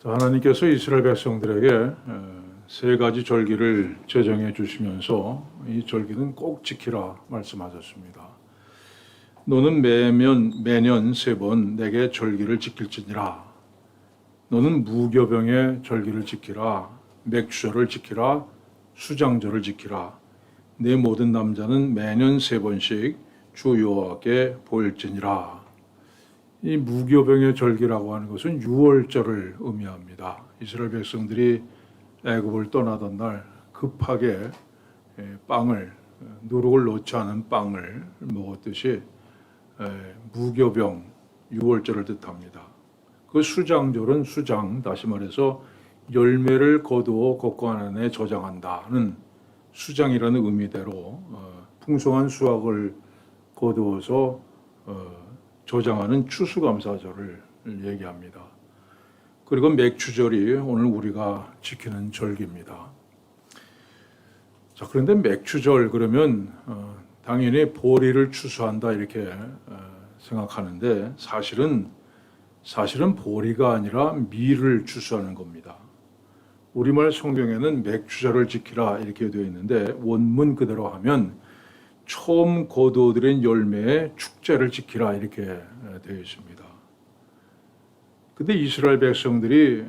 하나님께서 이스라엘 백성들에게 세 가지 절기를 제정해 주시면서 이 절기는 꼭 지키라 말씀하셨습니다. 너는 매년 세 번 내게 절기를 지킬지니라. 너는 무교병의 절기를 지키라. 맥주절을 지키라. 수장절을 지키라. 내 모든 남자는 매년 세 번씩 주 여호와께 보일지니라. 이 무교병의 절기라고 하는 것은 유월절을 의미합니다. 이스라엘 백성들이 애굽을 떠나던 날 급하게 누룩을 넣지 않은 빵을 먹었듯이 무교병 유월절을 뜻합니다. 그 수장절은 다시 말해서 열매를 거두어 곡관 안에 저장한다는 수장이라는 의미대로 풍성한 수확을 거두어서 저장하는 추수감사절을 얘기합니다. 그리고 맥주절이 오늘 우리가 지키는 절기입니다. 자, 그런데 맥주절 그러면 당연히 보리를 추수한다 이렇게 생각하는데 사실은 보리가 아니라 밀을 추수하는 겁니다. 우리말 성경에는 맥주절을 지키라 이렇게 되어 있는데 원문 그대로 하면 처음 거두어들인 열매의 축제를 지키라 이렇게 되어 있습니다. 근데 이스라엘 백성들이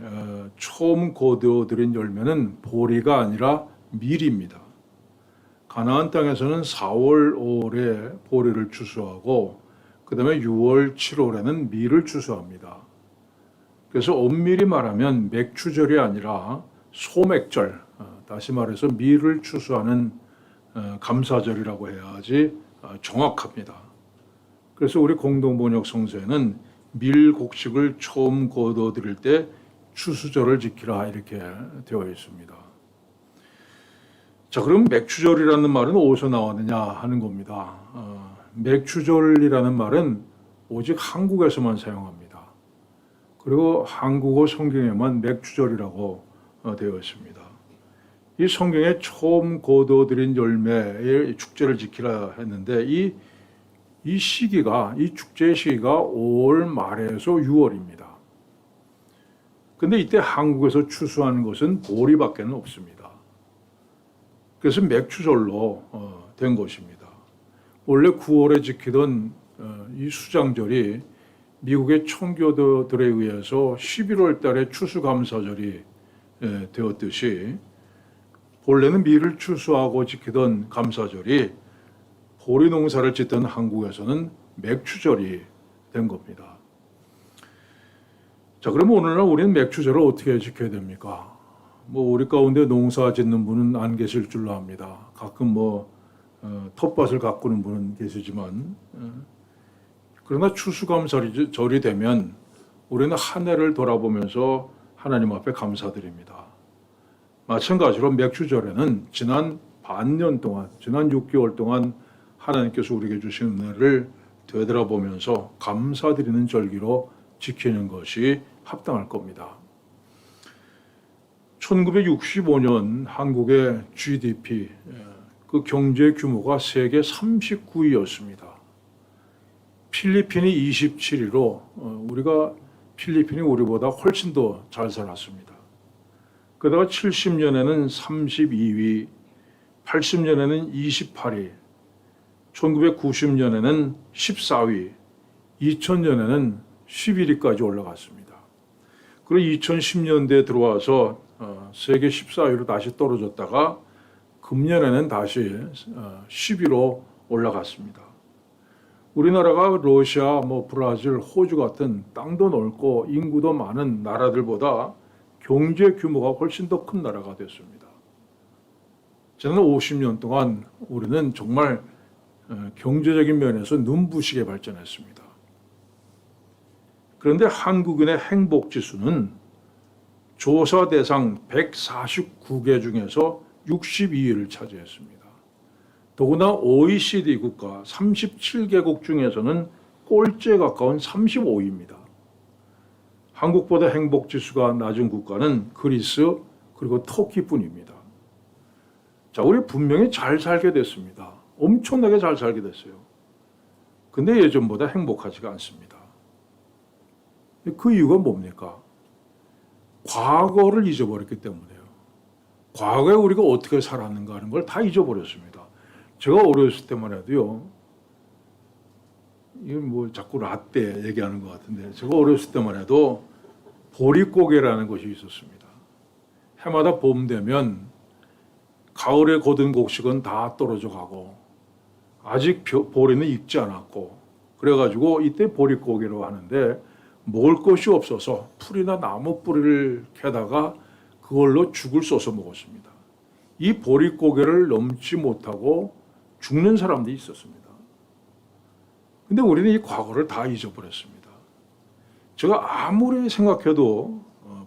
처음 거두어들인 열매는 보리가 아니라 밀입니다. 가나안 땅에서는 4월, 5월에 보리를 추수하고 그 다음에 6월, 7월에는 밀을 추수합니다. 그래서 엄밀히 말하면 맥주절이 아니라 소맥절, 다시 말해서 밀을 추수하는 감사절이라고 해야지 정확합니다. 그래서 우리 공동번역 성서에는 밀곡식을 처음 거두어들일 때 추수절을 지키라 이렇게 되어 있습니다. 자, 그럼 맥주절이라는 말은 어디서 나왔느냐 하는 겁니다. 맥주절이라는 말은 오직 한국에서만 사용합니다. 그리고 한국어 성경에만 맥주절이라고 되어 있습니다. 이 성경에 처음 거두어들인 열매의 축제를 지키라 했는데 이 축제의 시기가 5월 말에서 6월입니다. 근데 이때 한국에서 추수하는 것은 보리밖에 없습니다. 그래서 맥주절로 된 것입니다. 원래 9월에 지키던 이 수장절이 미국의 청교도들에 의해서 11월 달에 추수감사절이 되었듯이 본래는 밀을 추수하고 지키던 감사절이 보리 농사를 짓던 한국에서는 맥주절이 된 겁니다. 자, 그러면 오늘날 우리는 맥주절을 어떻게 지켜야 됩니까? 우리 가운데 농사 짓는 분은 안 계실 줄로 압니다. 가끔 텃밭을 가꾸는 분은 계시지만 그러나 추수감사절이 되면 우리는 한 해를 돌아보면서 하나님 앞에 감사드립니다. 마찬가지로 맥주절에는 지난 반년 동안, 지난 6개월 동안 하나님께서 우리에게 주신 은혜를 되돌아보면서 감사드리는 절기로 지키는 것이 합당할 겁니다. 1965년 한국의 GDP, 그 경제 규모가 세계 39위였습니다. 필리핀이 27위로 필리핀이 우리보다 훨씬 더 잘 살았습니다. 그러다가 70년에는 32위, 80년에는 28위, 1990년에는 14위, 2000년에는 11위까지 올라갔습니다. 그리고 2010년대에 들어와서 세계 14위로 다시 떨어졌다가 금년에는 다시 10위로 올라갔습니다. 우리나라가 러시아, 브라질, 호주 같은 땅도 넓고 인구도 많은 나라들보다 경제 규모가 훨씬 더 큰 나라가 됐습니다. 지난 50년 동안 우리는 정말 경제적인 면에서 눈부시게 발전했습니다. 그런데 한국인의 행복지수는 조사 대상 149개 중에서 62위를 차지했습니다. 더구나 OECD 국가 37개국 중에서는 꼴찌에 가까운 35위입니다. 한국보다 행복지수가 낮은 국가는 그리스 그리고 터키뿐입니다. 자, 우리 분명히 잘 살게 됐습니다. 엄청나게 잘 살게 됐어요. 근데 예전보다 행복하지가 않습니다. 그 이유가 뭡니까? 과거를 잊어버렸기 때문에요. 과거에 우리가 어떻게 살았는가 하는 걸 다 잊어버렸습니다. 제가 어렸을 때만 해도요. 이건 뭐 자꾸 라떼 얘기하는 것 같은데 제가 어렸을 때만 해도 보릿고개라는 것이 있었습니다. 해마다 봄 되면 가을에 거둔 곡식은 다 떨어져 가고 아직 보리는 익지 않았고 그래가지고 이때 보릿고개로 하는데 먹을 것이 없어서 풀이나 나무 뿌리를 캐다가 그걸로 죽을 써서 먹었습니다. 이 보릿고개를 넘지 못하고 죽는 사람들이 있었습니다. 근데 우리는 이 과거를 다 잊어버렸습니다. 제가 아무리 생각해도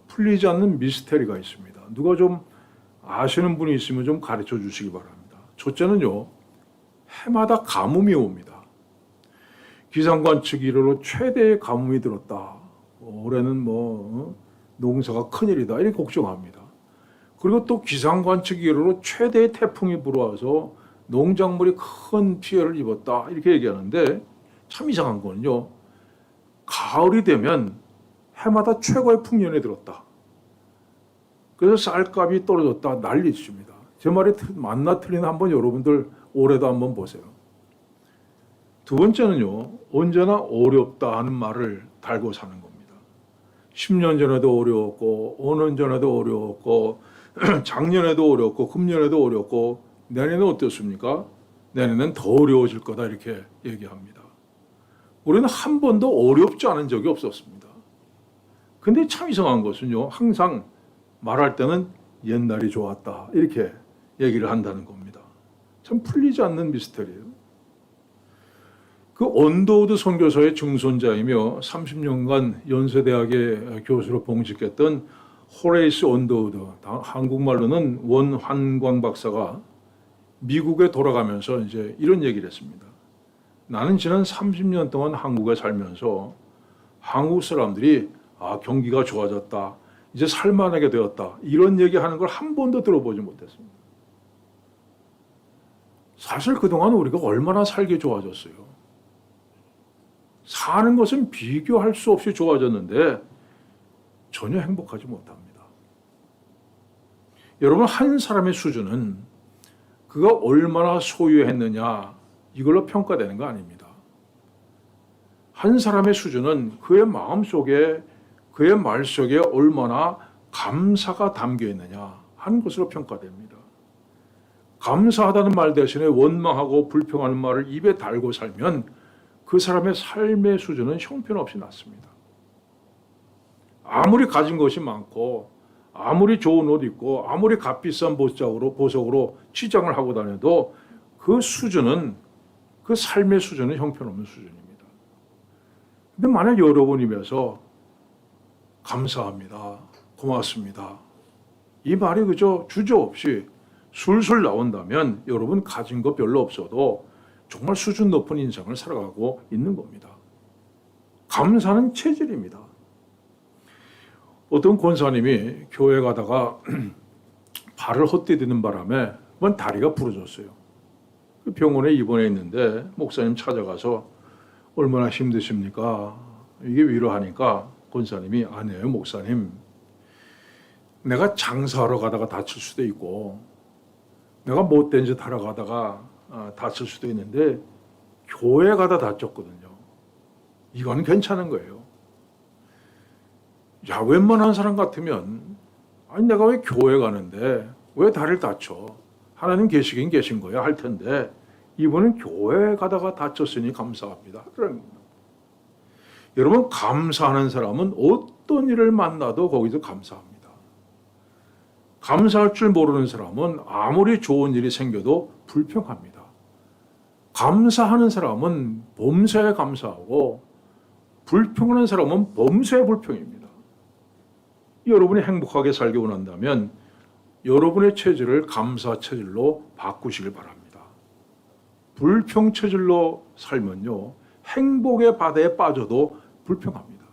풀리지 않는 미스테리가 있습니다. 누가 좀 아시는 분이 있으면 좀 가르쳐 주시기 바랍니다. 첫째는요, 해마다 가뭄이 옵니다. 기상관 측 이르로 최대의 가뭄이 들었다. 올해는 농사가 큰일이다. 이렇게 걱정합니다. 그리고 또 기상관 측 이르로 최대의 태풍이 불어와서 농작물이 큰 피해를 입었다. 이렇게 얘기하는데 참 이상한 거는요. 가을이 되면 해마다 최고의 풍년이 들었다. 그래서 쌀값이 떨어졌다. 난리칩니다. 제 말이 맞나 틀리나 한번 여러분들 올해도 한번 보세요. 두 번째는요. 언제나 어렵다 하는 말을 달고 사는 겁니다. 10년 전에도 어려웠고 5년 전에도 어려웠고 작년에도 어려웠고 금년에도 어려웠고 내년은 어떻습니까? 내년은 더 어려워질 거다 이렇게 얘기합니다. 우리는 한 번도 어렵지 않은 적이 없었습니다. 근데 참 이상한 것은요. 항상 말할 때는 옛날이 좋았다 이렇게 얘기를 한다는 겁니다. 참 풀리지 않는 미스터리예요. 그 언더우드 선교사의 증손자이며 30년간 연세대학의 교수로 봉직했던 호레이스 언더우드, 한국말로는 원환광 박사가 미국에 돌아가면서 이제 이런 얘기를 했습니다. 나는 지난 30년 동안 한국에 살면서 한국 사람들이 경기가 좋아졌다, 이제 살만하게 되었다 이런 얘기하는 걸 한 번도 들어보지 못했습니다. 사실 그동안 우리가 얼마나 살기 좋아졌어요. 사는 것은 비교할 수 없이 좋아졌는데 전혀 행복하지 못합니다. 여러분, 한 사람의 수준은 그가 얼마나 소유했느냐 이걸로 평가되는 거 아닙니다. 한 사람의 수준은 그의 마음속에 그의 말 속에 얼마나 감사가 담겨 있느냐 하는 것으로 평가됩니다. 감사하다는 말 대신에 원망하고 불평하는 말을 입에 달고 살면 그 사람의 삶의 수준은 형편없이 낮습니다. 아무리 가진 것이 많고 아무리 좋은 옷 입고 아무리 값비싼 보석으로 치장을 하고 다녀도 그 수준은 그 삶의 수준은 형편없는 수준입니다. 근데 만약 여러분 입에서 감사합니다, 고맙습니다 이 말이 그저 주저없이 술술 나온다면 여러분 가진 거 별로 없어도 정말 수준 높은 인생을 살아가고 있는 겁니다. 감사는 체질입니다. 어떤 권사님이 교회 가다가 발을 헛디디는 바람에 다리가 부러졌어요. 병원에 입원해 있는데 목사님 찾아가서 얼마나 힘드십니까? 이게 위로하니까 권사님이 아니에요 목사님. 내가 장사하러 가다가 다칠 수도 있고 내가 못된 짓 하러 가다가 다칠 수도 있는데 교회 가다 다쳤거든요. 이건 괜찮은 거예요. 야, 웬만한 사람 같으면 내가 왜 교회 가는데 왜 다리를 다쳐? 하나님 계시긴 계신 거야 할 텐데 이분은 교회 가다가 다쳤으니 감사합니다. 그런 겁니다. 여러분, 감사하는 사람은 어떤 일을 만나도 거기서 감사합니다. 감사할 줄 모르는 사람은 아무리 좋은 일이 생겨도 불평합니다. 감사하는 사람은 범사에 감사하고 불평하는 사람은 범사에 불평입니다. 여러분이 행복하게 살기 원한다면 여러분의 체질을 감사 체질로 바꾸시길 바랍니다. 불평 체질로 살면요, 행복의 바다에 빠져도 불평합니다.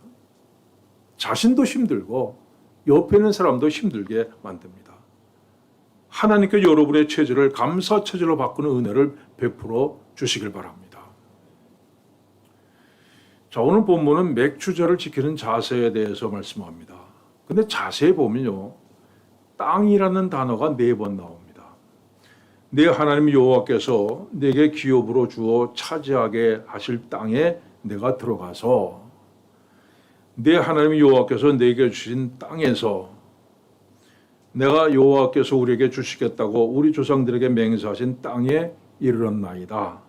자신도 힘들고 옆에 있는 사람도 힘들게 만듭니다. 하나님께 여러분의 체질을 감사 체질로 바꾸는 은혜를 베풀어 주시길 바랍니다. 자, 오늘 본문은 맥추제를 지키는 자세에 대해서 말씀합니다. 근데 자세히 보면요, 땅이라는 단어가 4번 나옵니다. 내 하나님 여호와께서 내게 기업으로 주어 차지하게 하실 땅에 내가 들어가서 내 하나님 여호와께서 내게 주신 땅에서 내가 여호와께서 우리에게 주시겠다고 우리 조상들에게 맹세하신 땅에 이르렀나이다.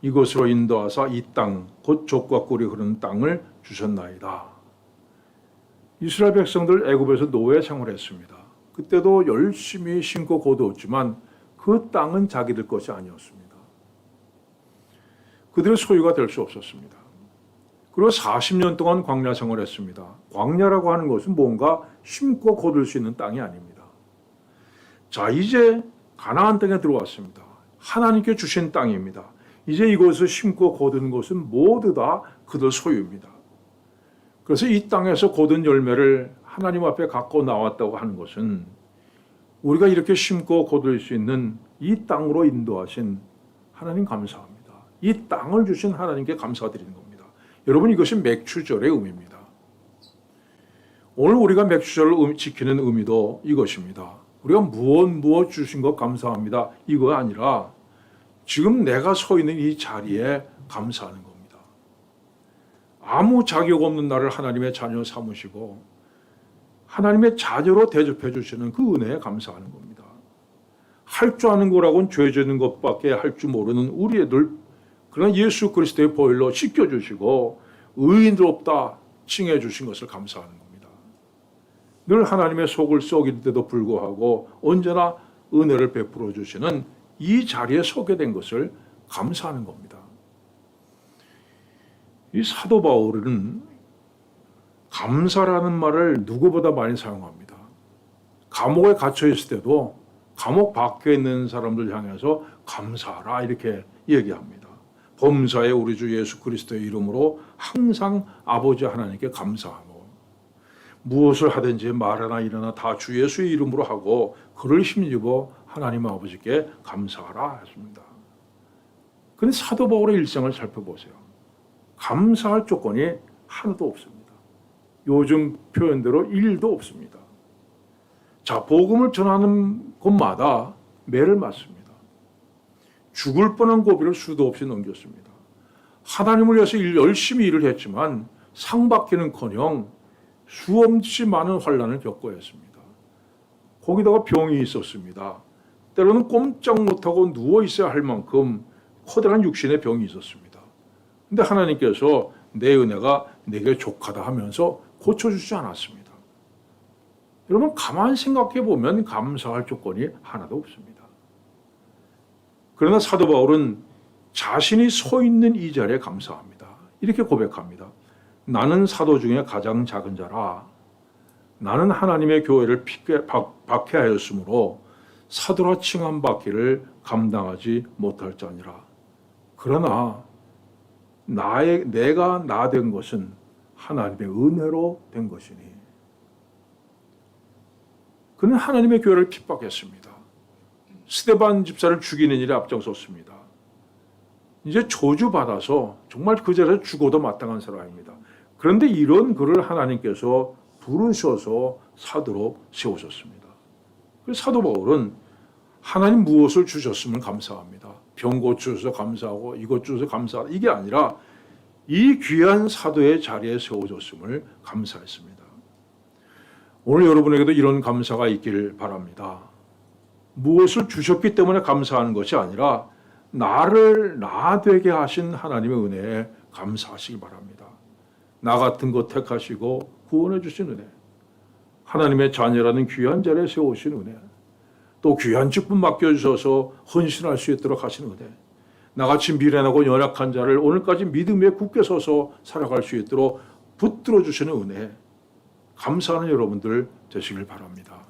이곳으로 인도하사 이 땅, 곧 족과 꿀이 흐르는 땅을 주셨나이다. 이스라엘 백성들 애굽에서 노예 생활했습니다. 그때도 열심히 심고 거두었지만 그 땅은 자기들 것이 아니었습니다. 그들의 소유가 될 수 없었습니다. 그리고 40년 동안 광야 생활했습니다. 광야라고 하는 것은 뭔가 심고 거둘 수 있는 땅이 아닙니다. 자, 이제 가나안 땅에 들어왔습니다. 하나님께 주신 땅입니다. 이제 이곳을 심고 거두는 것은 모두 다 그들 소유입니다. 그래서 이 땅에서 거둔 열매를 하나님 앞에 갖고 나왔다고 하는 것은 우리가 이렇게 심고 거둘 수 있는 이 땅으로 인도하신 하나님 감사합니다. 이 땅을 주신 하나님께 감사드리는 겁니다. 여러분, 이것이 맥추절의 의미입니다. 오늘 우리가 맥추절을 지키는 의미도 이것입니다. 우리가 무엇 주신 것 감사합니다. 이거 아니라 지금 내가 서 있는 이 자리에 감사하는 겁니다. 아무 자격 없는 나를 하나님의 자녀 삼으시고 하나님의 자녀로 대접해 주시는 그 은혜에 감사하는 겁니다. 할 줄 아는 거라고는 죄 짓는 것밖에 할 줄 모르는 우리 애들, 그러나 예수 그리스도의 보혈로 씻겨주시고 의인스럽다 칭해 주신 것을 감사하는 겁니다. 늘 하나님의 속을 썩일 때도 불구하고 언제나 은혜를 베풀어 주시는 이 자리에 서게 된 것을 감사하는 겁니다. 이 사도 바울은 감사라는 말을 누구보다 많이 사용합니다. 감옥에 갇혀 있을 때도 감옥 밖에 있는 사람들 향해서 감사하라 이렇게 얘기합니다. 범사에 우리 주 예수 그리스도의 이름으로 항상 아버지 하나님께 감사하고 무엇을 하든지 말하나 일어나 다 주 예수의 이름으로 하고 그를 힘입어 하나님 아버지께 감사하라 했습니다. 그런데 사도 바울의 일생을 살펴보세요. 감사할 조건이 하나도 없습니다. 요즘 표현대로 1도 없습니다. 자, 복음을 전하는 곳마다 매를 맞습니다. 죽을 뻔한 고비를 수도 없이 넘겼습니다. 하나님을 위해서 열심히 일을 했지만 상 받기는커녕 수없이 많은 환난을 겪어야 했습니다. 거기다가 병이 있었습니다. 때로는 꼼짝 못하고 누워 있어야 할 만큼 커다란 육신의 병이 있었습니다. 근데 하나님께서 내 은혜가 내게 족하다 하면서 고쳐주지 않았습니다. 여러분, 가만히 생각해 보면 감사할 조건이 하나도 없습니다. 그러나 사도 바울은 자신이 서 있는 이 자리에 감사합니다. 이렇게 고백합니다. 나는 사도 중에 가장 작은 자라. 나는 하나님의 교회를 박해하였으므로 사도라 칭함 받기를 감당하지 못할 자니라. 그러나 내가 나 된 것은 하나님의 은혜로 된 것이니. 그는 하나님의 교회를 핍박했습니다. 스데반 집사를 죽이는 일에 앞장섰습니다. 이제 저주받아서 정말 그 자리에서 죽어도 마땅한 사람입니다. 그런데 이런 그를 하나님께서 부르셔서 사도로 세우셨습니다. 그래서 사도 바울은 하나님 무엇을 주셨으면 감사합니다. 병 고쳐서 감사하고 이것 주셔서 감사하다. 이게 아니라 이 귀한 사도의 자리에 세워졌음을 감사했습니다. 오늘 여러분에게도 이런 감사가 있길 바랍니다. 무엇을 주셨기 때문에 감사하는 것이 아니라 나를 나 되게 하신 하나님의 은혜에 감사하시기 바랍니다. 나 같은 것 택하시고 구원해 주신 은혜, 하나님의 자녀라는 귀한 자리에 세우신 은혜, 또 귀한 직분 맡겨주셔서 헌신할 수 있도록 하시는 은혜, 나같이 미련하고 연약한 자를 오늘까지 믿음에 굳게 서서 살아갈 수 있도록 붙들어 주시는 은혜, 감사하는 여러분들 되시길 바랍니다.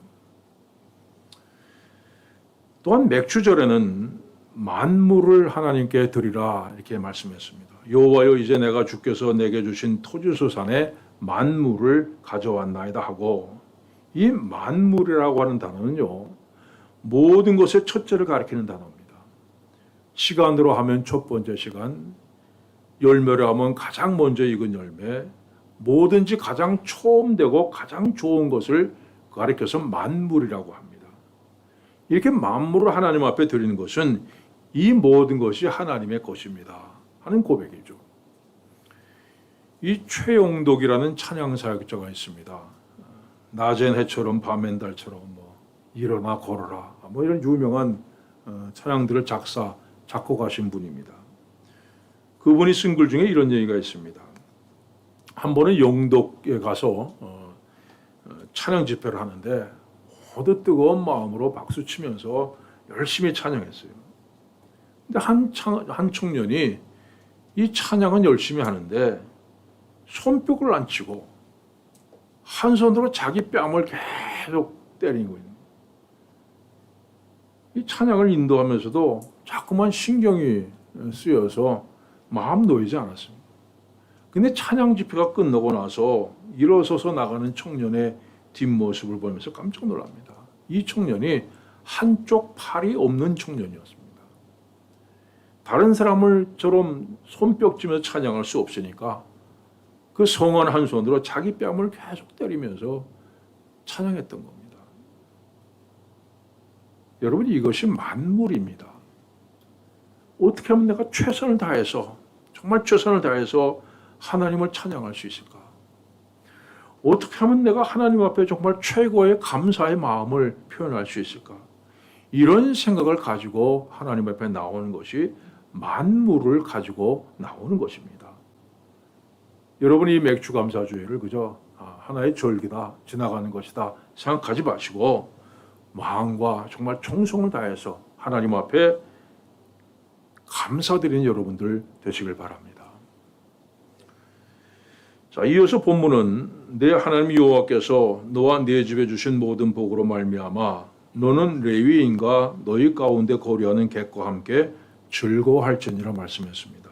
또한 맥추절에는 만물을 하나님께 드리라 이렇게 말씀했습니다. 여호와여, 이제 내가 주께서 내게 주신 토지소산의 만물을 가져왔나이다 하고, 이 만물이라고 하는 단어는요, 모든 것의 첫째를 가리키는 단어입니다. 시간으로 하면 첫 번째 시간, 열매로 하면 가장 먼저 익은 열매, 뭐든지 가장 처음되고 가장 좋은 것을 가리켜서 만물이라고 합니다. 이렇게 만물을 하나님 앞에 드리는 것은 이 모든 것이 하나님의 것입니다 하는 고백이죠. 이 최용독이라는 찬양 사역자가 있습니다. 낮엔 해처럼 밤엔 달처럼 뭐 일어나 걸어라 뭐 이런 유명한 찬양들을 작곡하신 분입니다. 그분이 쓴 글 중에 이런 얘기가 있습니다. 한 번은 영독에 가서 찬양 집회를 하는데 모두 뜨거운 마음으로 박수 치면서 열심히 찬양했어요. 근데 한 청년이 이 찬양은 열심히 하는데 손뼉을 안 치고 한 손으로 자기 뺨을 계속 때리고 있는 거예요. 이 찬양을 인도하면서도 자꾸만 신경이 쓰여서 마음 놓이지 않았습니다. 근데 찬양 집회가 끝나고 나서 일어서서 나가는 청년의 뒷모습을 보면서 깜짝 놀랍니다. 이 청년이 한쪽 팔이 없는 청년이었습니다. 다른 사람을처럼 손뼉치면서 찬양할 수 없으니까 그 성한 한 손으로 자기 뺨을 계속 때리면서 찬양했던 겁니다. 여러분, 이것이 만물입니다. 어떻게 하면 내가 최선을 다해서, 정말 최선을 다해서 하나님을 찬양할 수 있을까? 어떻게 하면 내가 하나님 앞에 정말 최고의 감사의 마음을 표현할 수 있을까? 이런 생각을 가지고 하나님 앞에 나오는 것이 만물을 가지고 나오는 것입니다. 여러분이 맥주 감사주의를 그저 하나의 절기다, 지나가는 것이다 생각하지 마시고 마음과 정말 정성을 다해서 하나님 앞에 감사드리는 여러분들 되시길 바랍니다. 자, 이어서 본문은 내 하나님 여호와께서 너와 네 집에 주신 모든 복으로 말미암아 너는 레위인과 너희 가운데 거류하는 객과 함께 즐거워할지니라 말씀했습니다.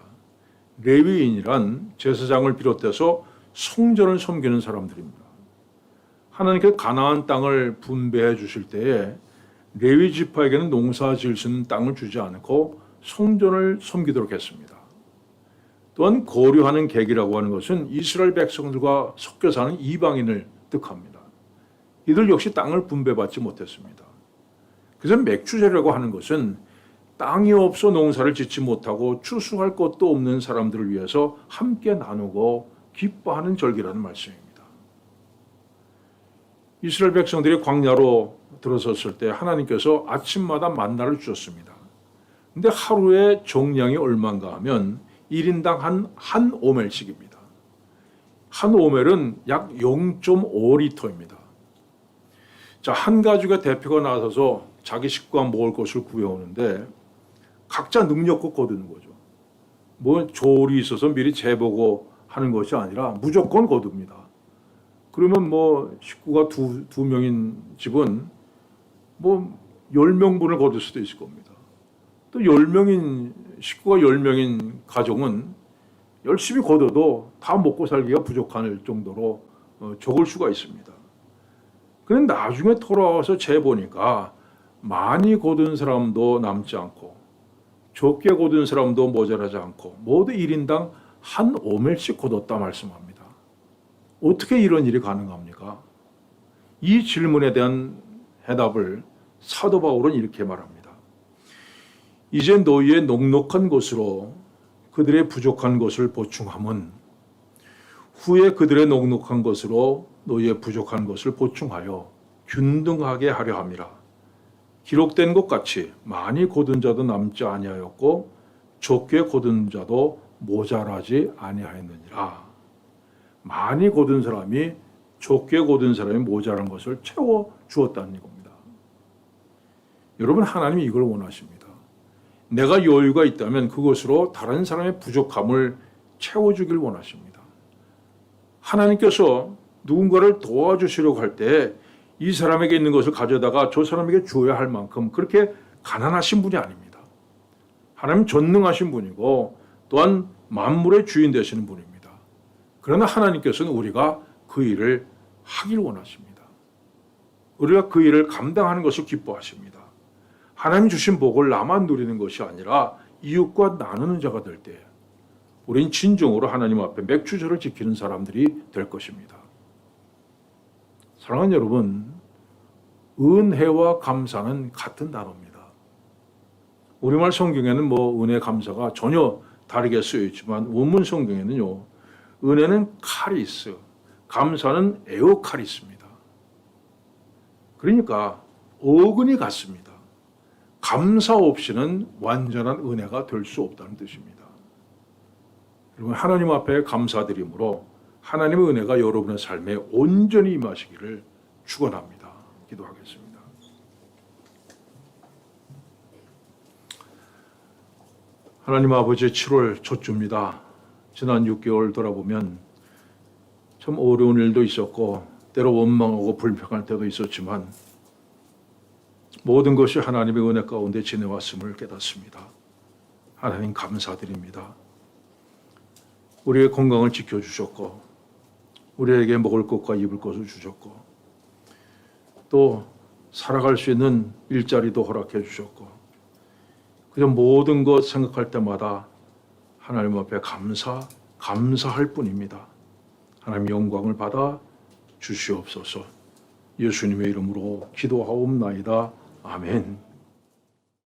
레위인이란 제사장을 비롯해서 성전을 섬기는 사람들입니다. 하나님께서 가나안 땅을 분배해 주실 때에 레위 지파에게는 농사 지을 수 있는 땅을 주지 않고 성전을 섬기도록 했습니다. 또한 거류하는 객이라고 하는 것은 이스라엘 백성들과 섞여 사는 이방인을 뜻합니다. 이들 역시 땅을 분배받지 못했습니다. 그래서 맥주제라고 하는 것은 땅이 없어 농사를 짓지 못하고 추수할 것도 없는 사람들을 위해서 함께 나누고 기뻐하는 절기라는 말씀입니다. 이스라엘 백성들이 광야로 들어섰을 때 하나님께서 아침마다 만나를 주셨습니다. 근데 하루에 정량이 얼마인가 하면 1인당 한 오멜씩입니다. 한 오멜은 약 0.5리터입니다. 자, 한 가족의 대표가 나서서 자기 식구가 먹을 것을 구해오는데 각자 능력껏 거두는 거죠. 뭐 조리 있어서 미리 재보고 하는 것이 아니라 무조건 거둡니다. 그러면 뭐 식구가 두 명인 집은 뭐 10명분을 거둘 수도 있을 겁니다. 또 식구가 10명인 가정은 열심히 거둬도 다 먹고 살기가 부족할 정도로 적을 수가 있습니다. 그런데 나중에 돌아와서 재보니까 많이 거둔 사람도 남지 않고 적게 거둔 사람도 모자라지 않고 모두 1인당 한 오멜씩 거뒀다 말씀합니다. 어떻게 이런 일이 가능합니까? 이 질문에 대한 해답을 사도 바울은 이렇게 말합니다. 이제 너희의 넉넉한 것으로 그들의 부족한 것을 보충함은 후에 그들의 넉넉한 것으로 너희의 부족한 것을 보충하여 균등하게 하려 함이라. 기록된 것 같이 많이 거둔 자도 남지 아니하였고 적게 거둔 자도 모자라지 아니하였느니라. 많이 거둔 사람이 적게 거둔 사람이 모자란 것을 채워 주었다는 겁니다. 여러분, 하나님이 이걸 원하십니다. 내가 여유가 있다면 그것으로 다른 사람의 부족함을 채워주길 원하십니다. 하나님께서 누군가를 도와주시려고 할 때 이 사람에게 있는 것을 가져다가 저 사람에게 주어야 할 만큼 그렇게 가난하신 분이 아닙니다. 하나님 전능하신 분이고 또한 만물의 주인 되시는 분입니다. 그러나 하나님께서는 우리가 그 일을 하길 원하십니다. 우리가 그 일을 감당하는 것을 기뻐하십니다. 하나님 주신 복을 나만 누리는 것이 아니라 이웃과 나누는 자가 될 때 우린 진정으로 하나님 앞에 맥주절을 지키는 사람들이 될 것입니다. 사랑하는 여러분, 은혜와 감사는 같은 단어입니다. 우리말 성경에는 은혜 감사가 전혀 다르게 쓰여 있지만 원문 성경에는요, 은혜는 카리스, 감사는 에오카리스입니다. 그러니까 어근이 같습니다. 감사 없이는 완전한 은혜가 될 수 없다는 뜻입니다. 여러분, 하나님 앞에 감사드림으로 하나님의 은혜가 여러분의 삶에 온전히 임하시기를 축원합니다. 기도하겠습니다. 하나님 아버지, 7월 첫 주입니다. 지난 6개월 돌아보면 참 어려운 일도 있었고 때로 원망하고 불평할 때도 있었지만 모든 것이 하나님의 은혜 가운데 지내왔음을 깨닫습니다. 하나님 감사드립니다. 우리의 건강을 지켜주셨고 우리에게 먹을 것과 입을 것을 주셨고 또 살아갈 수 있는 일자리도 허락해 주셨고 그저 모든 것 생각할 때마다 하나님 앞에 감사할 뿐입니다. 하나님 영광을 받아 주시옵소서. 예수님의 이름으로 기도하옵나이다. 아멘.